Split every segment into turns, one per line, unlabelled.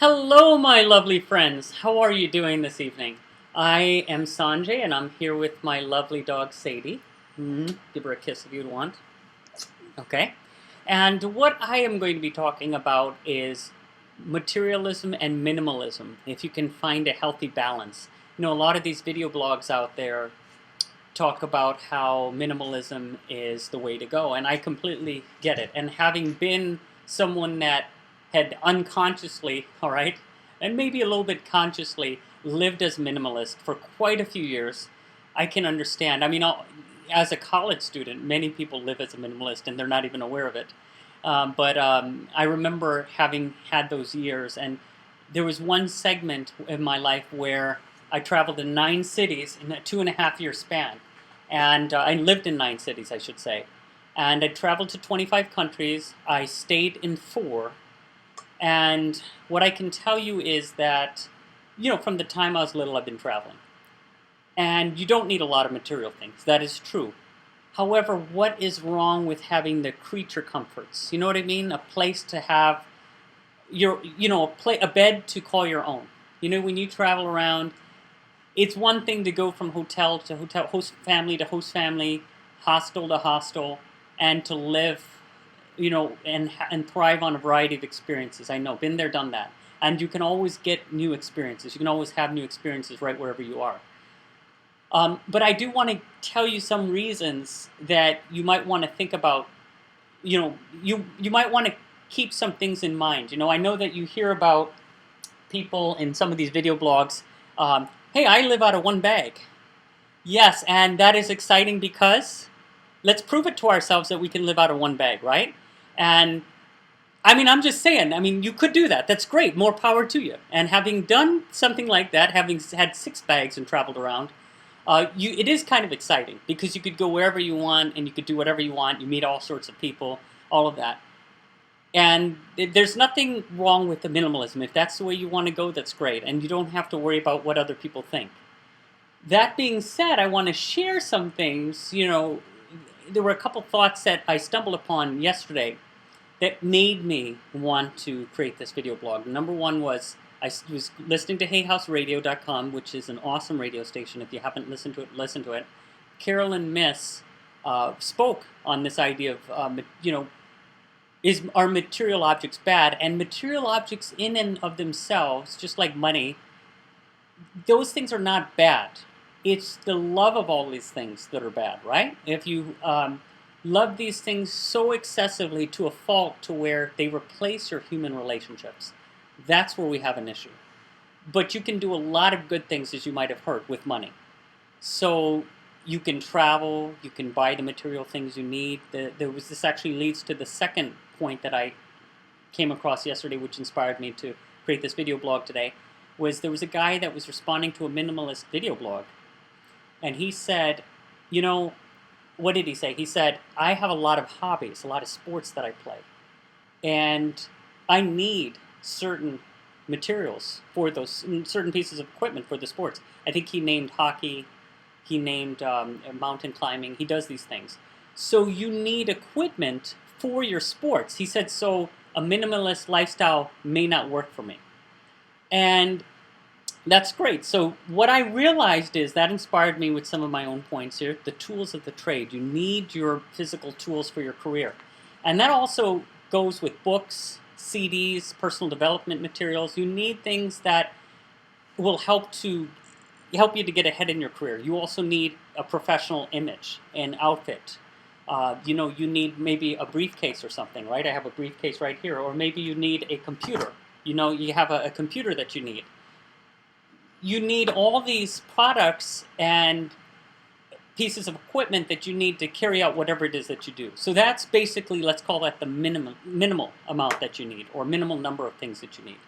Hello, my lovely friends. How are you doing this evening? I am Sanjay, and I'm here with my lovely dog Sadie. Give her a kiss if you want. Okay. And what I am going to be talking about is materialism and minimalism, if you can find a healthy balance. A lot of these video blogs out there talk about how minimalism is the way to go, and I completely get it. And having been someone that had unconsciously, all right, and maybe a little bit consciously lived as minimalist for quite a few years, I can understand. As a college student, many people live as a minimalist and they're not even aware of it. But I remember having had those years, and there was one segment in my life where I traveled in 9 cities in a 2.5 year span. And I lived in 9 cities, I should say. And I traveled to 25 countries. I stayed in 4. And what I can tell you is that, from the time I was little, I've been traveling. And you don't need a lot of material things. That is true. However, what is wrong with having the creature comforts? You know what I mean? A place to have a bed to call your own. When you travel around, it's one thing to go from hotel to hotel, host family to host family, hostel to hostel, and to live, and thrive on a variety of experiences. I know, been there, done that. And you can always get new experiences. You can always have new experiences right wherever you are. But I do want to tell you some reasons that you might want to think about. You might want to keep some things in mind. I know that you hear about people in some of these video blogs. Hey, I live out of one bag. Yes, and that is exciting because let's prove it to ourselves that we can live out of one bag, right? And I'm just saying, you could do that. That's great. More power to you. And having done something like that, having had 6 bags and traveled around, it is kind of exciting because you could go wherever you want and you could do whatever you want. You meet all sorts of people, all of that. And there's nothing wrong with the minimalism. If that's the way you want to go, that's great. And you don't have to worry about what other people think. That being said, I want to share some things. There were a couple thoughts that I stumbled upon yesterday that made me want to create this video blog. Number one was I was listening to HayHouseRadio.com, which is an awesome radio station. If you haven't listened to it, listen to it. Carolyn Miss spoke on this idea of, are material objects bad? And material objects in and of themselves, just like money, those things are not bad. It's the love of all these things that are bad, right? If you love these things so excessively to a fault to where they replace your human relationships, that's where we have an issue. But you can do a lot of good things, as you might have heard, with money. So you can travel, you can buy the material things you need. This actually leads to the second point that I came across yesterday, which inspired me to create this video blog today, was there was a guy that was responding to a minimalist video blog. And he said, what did he say? He said, I have a lot of hobbies, a lot of sports that I play. And I need certain materials for those, certain pieces of equipment for the sports. I think he named hockey, he named mountain climbing, he does these things. So you need equipment for your sports. He said, so a minimalist lifestyle may not work for me. And that's great. So what I realized is that inspired me with some of my own points here, the tools of the trade. You need your physical tools for your career. And that also goes with books, CDs, personal development materials. You need things that will help you to get ahead in your career. You also need a professional image, an outfit. You need maybe a briefcase or something, right? I have a briefcase right here. Or maybe you need a computer. You have a computer that you need. You need all these products and pieces of equipment that you need to carry out whatever it is that you do. So that's basically, let's call that the minimal amount that you need, or minimal number of things that you need.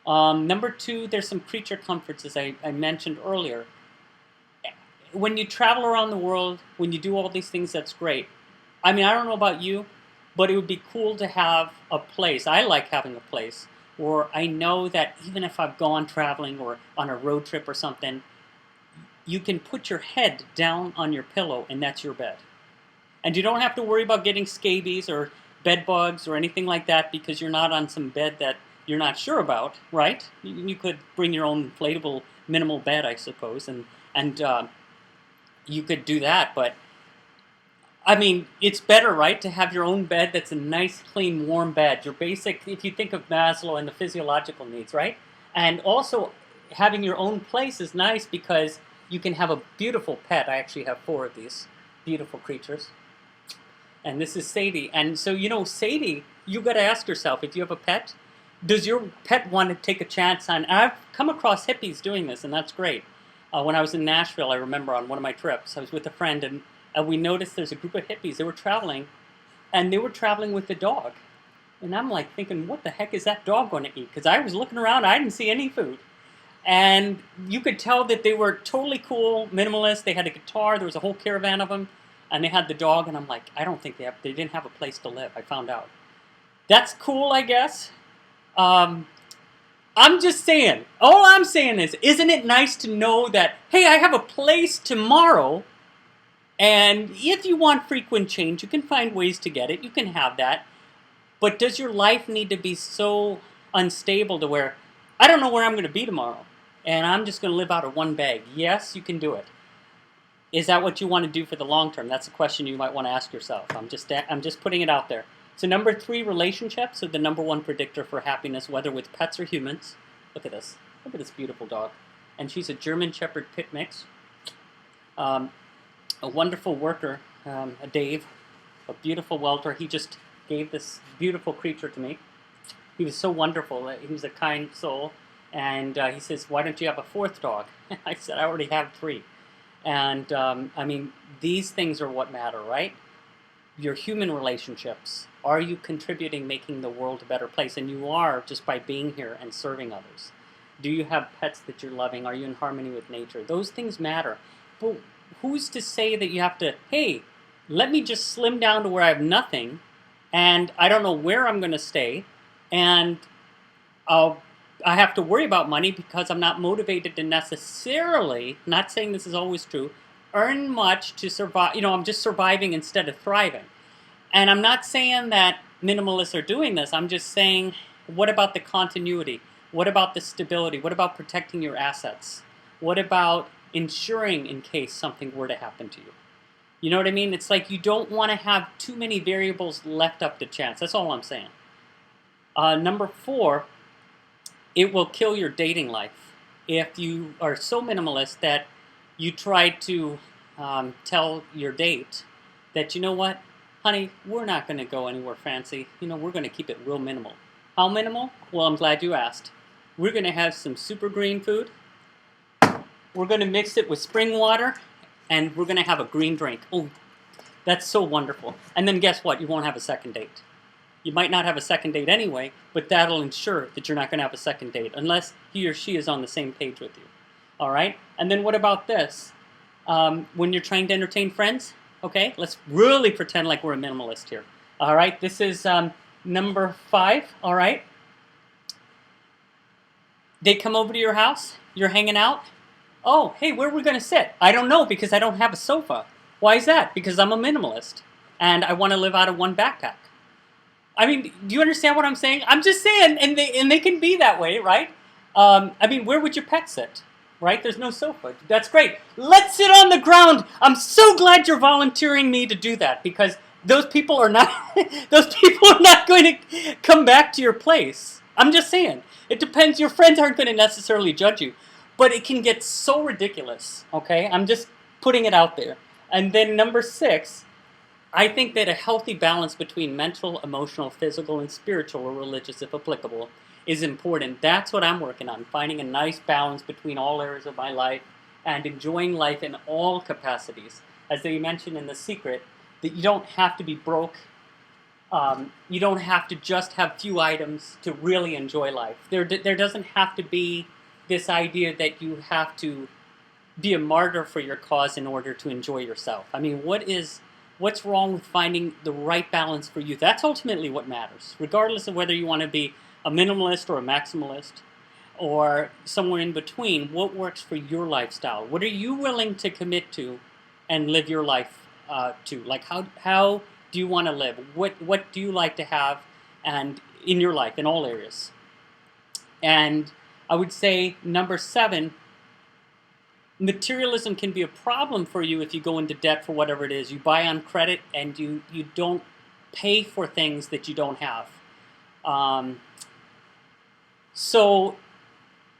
Number 2, there's some creature comforts, as I mentioned earlier. When you travel around the world, when you do all these things, that's great. I don't know about you, but it would be cool to have a place. I like having a place where I know that even if I've gone traveling or on a road trip or something, you can put your head down on your pillow and that's your bed. And you don't have to worry about getting scabies or bed bugs or anything like that because you're not on some bed that you're not sure about, right? You could bring your own inflatable minimal bed, I suppose, and you could do that. But I mean, it's better, right, to have your own bed that's a nice, clean, warm bed. Your basic, if you think of Maslow and the physiological needs, right? And also, having your own place is nice because you can have a beautiful pet. I actually have 4 of these beautiful creatures. And this is Sadie. And so, Sadie, you got to ask yourself, if you have a pet, does your pet want to take a chance on... I've come across hippies doing this, and that's great. When I was in Nashville, I remember on one of my trips, I was with a friend, and we noticed there's a group of hippies. They were traveling, and they were traveling with the dog. And I'm like thinking, what the heck is that dog going to eat? Because I was looking around, I didn't see any food. And you could tell that they were totally cool, minimalist. They had a guitar. There was a whole caravan of them. And they had the dog. And I'm like, I don't think they didn't have a place to live. I found out. That's cool, I guess. I'm just saying. All I'm saying is, isn't it nice to know that, hey, I have a place tomorrow. And if you want frequent change, you can find ways to get it. You can have that. But does your life need to be so unstable to where, I don't know where I'm going to be tomorrow, and I'm just going to live out of one bag? Yes, you can do it. Is that what you want to do for the long term? That's a question you might want to ask yourself. I'm just putting it out there. So number 3, relationships are the number 1 predictor for happiness, whether with pets or humans. Look at this. Look at this beautiful dog. And she's a German Shepherd Pit mix. A wonderful worker, Dave, a beautiful welder. He just gave this beautiful creature to me. He was so wonderful. He was a kind soul. And he says, why don't you have a 4th dog? I said, I already have 3. And I mean, these things are what matter, right? Your human relationships. Are you contributing, making the world a better place? And you are, just by being here and serving others. Do you have pets that you're loving? Are you in harmony with nature? Those things matter. But who's to say that you have to, hey, let me just slim down to where I have nothing, and I don't know where I'm going to stay, and I have to worry about money because I'm not motivated to necessarily, not saying this is always true, earn much to survive. I'm just surviving instead of thriving. And I'm not saying that minimalists are doing this. I'm just saying, what about the continuity? What about the stability? What about protecting your assets? What about insuring in case something were to happen to you? You know what I mean? It's like you don't want to have too many variables left up to chance. That's all I'm saying. Number 4, it will kill your dating life. If you are so minimalist that you try to tell your date that, you know what, honey, we're not going to go anywhere fancy. We're going to keep it real minimal. How minimal? Well, I'm glad you asked. We're going to have some super green food. We're going to mix it with spring water, and we're going to have a green drink. Oh, that's so wonderful. And then guess what? You won't have a second date. You might not have a second date anyway, but that'll ensure that you're not going to have a second date unless he or she is on the same page with you. All right? And then what about this? When you're trying to entertain friends, okay, let's really pretend like we're a minimalist here. All right? This is number 5, all right? They come over to your house, you're hanging out. Oh, hey, where are we going to sit? I don't know because I don't have a sofa. Why is that? Because I'm a minimalist and I want to live out of one backpack. I mean, do you understand what I'm saying? I'm just saying, and they can be that way, right? I mean, where would your pet sit? Right? There's no sofa. That's great. Let's sit on the ground. I'm so glad you're volunteering me to do that because those people are not going to come back to your place. I'm just saying. It depends. Your friends aren't going to necessarily judge you. But it can get so ridiculous, okay? I'm just putting it out there. And then number 6, I think that a healthy balance between mental, emotional, physical, and spiritual or religious, if applicable, is important. That's what I'm working on, finding a nice balance between all areas of my life and enjoying life in all capacities. As they mentioned in The Secret, that you don't have to be broke. You don't have to just have few items to really enjoy life. There doesn't have to be this idea that you have to be a martyr for your cause in order to enjoy yourself. I mean, what's wrong with finding the right balance for you? That's ultimately what matters, regardless of whether you want to be a minimalist or a maximalist or somewhere in between. What works for your lifestyle? What are you willing to commit to and live your life to? Like, how do you want to live? What do you like to have, and in your life in all areas? And I would say number 7, materialism can be a problem for you if you go into debt for whatever it is. You buy on credit and you don't pay for things that you don't have. So,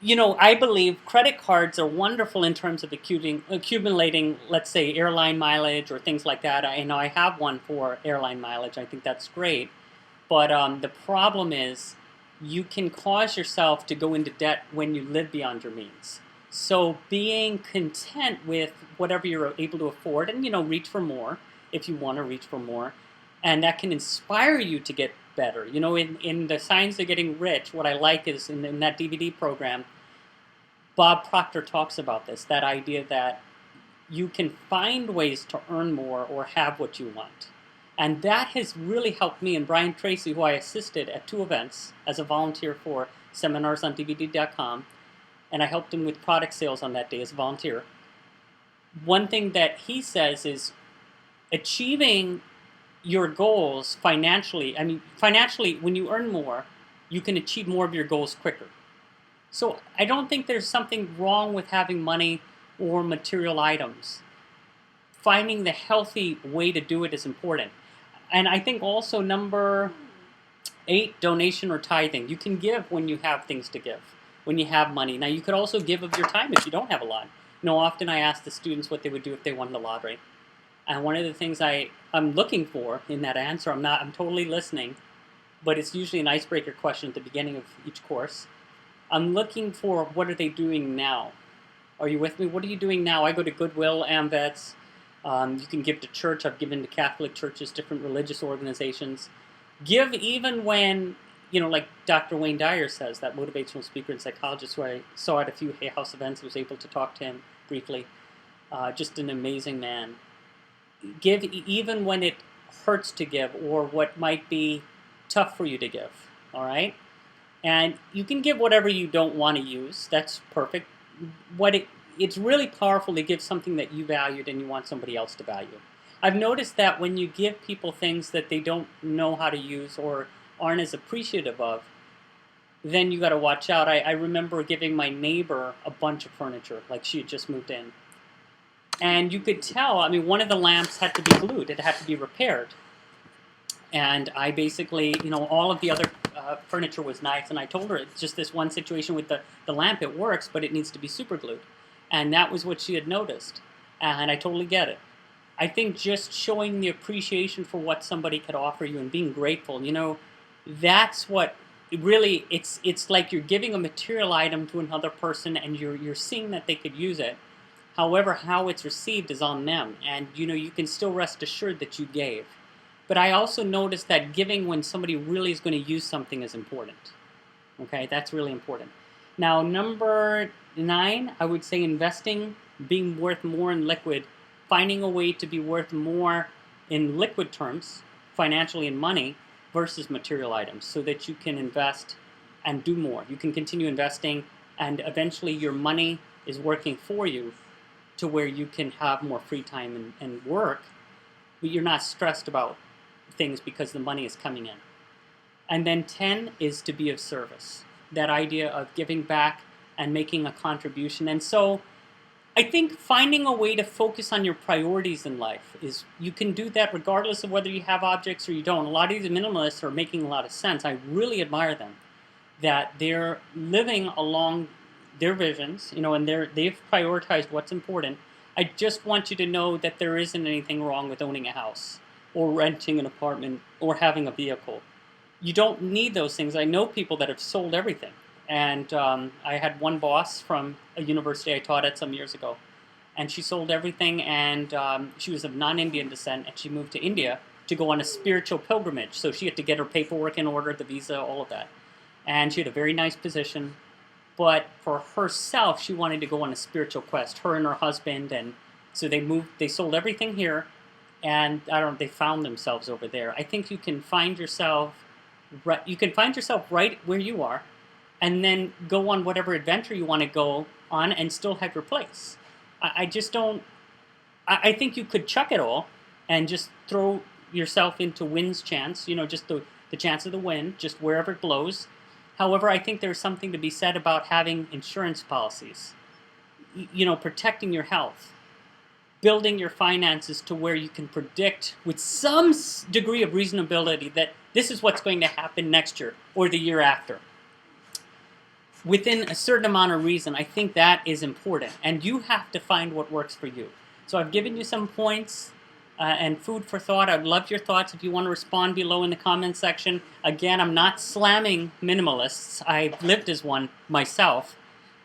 I believe credit cards are wonderful in terms of accumulating, let's say, airline mileage or things like that. I have one for airline mileage. I think that's great. But the problem is you can cause yourself to go into debt when you live beyond your means. So being content with whatever you're able to afford and, reach for more if you want to reach for more. And that can inspire you to get better. In the Science of Getting Rich, what I like is in that DVD program, Bob Proctor talks about this, that idea that you can find ways to earn more or have what you want. And that has really helped me. And Brian Tracy, who I assisted at 2 events as a volunteer for seminarsondvd.com, and I helped him with product sales on that day as a volunteer. One thing that he says is achieving your goals financially. Financially, when you earn more, you can achieve more of your goals quicker. So I don't think there's something wrong with having money or material items. Finding the healthy way to do it is important. And I think also number 8, donation or tithing. You can give when you have things to give, when you have money. Now you could also give of your time if you don't have a lot. Often I ask the students what they would do if they won the lottery. And one of the things I'm looking for in that answer, I'm totally listening, but it's usually an icebreaker question at the beginning of each course. I'm looking for what are they doing now? Are you with me? What are you doing now? I go to Goodwill, AMVETS. You can give to church. I've given to Catholic churches, different religious organizations. Give even when, like Dr. Wayne Dyer says, that motivational speaker and psychologist who I saw at a few Hay House events, was able to talk to him briefly. Just an amazing man. Give even when it hurts to give or what might be tough for you to give, all right? And you can give whatever you don't want to use. That's perfect. It's really powerful to give something that you valued and you want somebody else to value. I've noticed that when you give people things that they don't know how to use or aren't as appreciative of, then you got to watch out. I remember giving my neighbor a bunch of furniture, like she had just moved in. And you could tell, one of the lamps had to be glued. It had to be repaired. And I basically, all of the other furniture was nice. And I told her, it's just this one situation with the lamp, it works, but it needs to be super glued. And that was what she had noticed. And I totally get it. I think just showing the appreciation for what somebody could offer you and being grateful, that's what really, it's like you're giving a material item to another person and you're seeing that they could use it. However, how it's received is on them. And, you can still rest assured that you gave. But I also noticed that giving when somebody really is going to use something is important. Okay, that's really important. Now, number 9, I would say investing, being worth more in liquid, finding a way to be worth more in liquid terms, financially in money, versus material items, so that you can invest and do more. You can continue investing, and eventually your money is working for you to where you can have more free time and work, but you're not stressed about things because the money is coming in. And then 10 is to be of service. That idea of giving back and making a contribution. And so I think finding a way to focus on your priorities in life is, you can do that regardless of whether you have objects or you don't. A lot of these minimalists are making a lot of sense. I really admire them, that they're living along their visions, and they've prioritized what's important. I just want you to know that there isn't anything wrong with owning a house or renting an apartment or having a vehicle. You don't need those things. I know people that have sold everything. And I had one boss from a university I taught at some years ago, and she sold everything, and she was of non-Indian descent, and she moved to India to go on a spiritual pilgrimage. So she had to get her paperwork in order, the visa, all of that. And she had a very nice position. But for herself, she wanted to go on a spiritual quest, her and her husband. And so they sold everything here, and they found themselves over there. I think you can find yourself right where you are, and then go on whatever adventure you want to go on and still have your place. I think you could chuck it all and just throw yourself into wind's chance, just the chance of the wind, just wherever it blows. However, I think there's something to be said about having insurance policies, protecting your health, building your finances to where you can predict with some degree of reasonability that this is what's going to happen next year or the year after. Within a certain amount of reason, I think that is important. And you have to find what works for you. So I've given you some points and food for thought. I'd love your thoughts if you want to respond below in the comments section. Again, I'm not slamming minimalists. I've lived as one myself.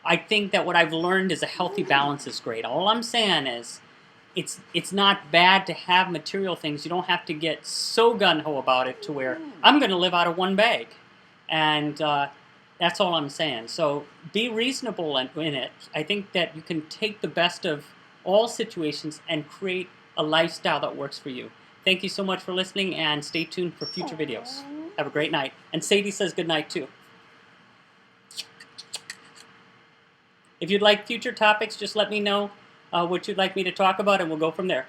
I think that what I've learned is a healthy balance is great. All I'm saying is it's not bad to have material things. You don't have to get so gung-ho about it to where I'm going to live out of one bag. And that's all I'm saying. So be reasonable in it. I think that you can take the best of all situations and create a lifestyle that works for you. Thank you so much for listening, and stay tuned for future videos. Have a great night. And Sadie says good night too. If you'd like future topics, just let me know what you'd like me to talk about, and we'll go from there.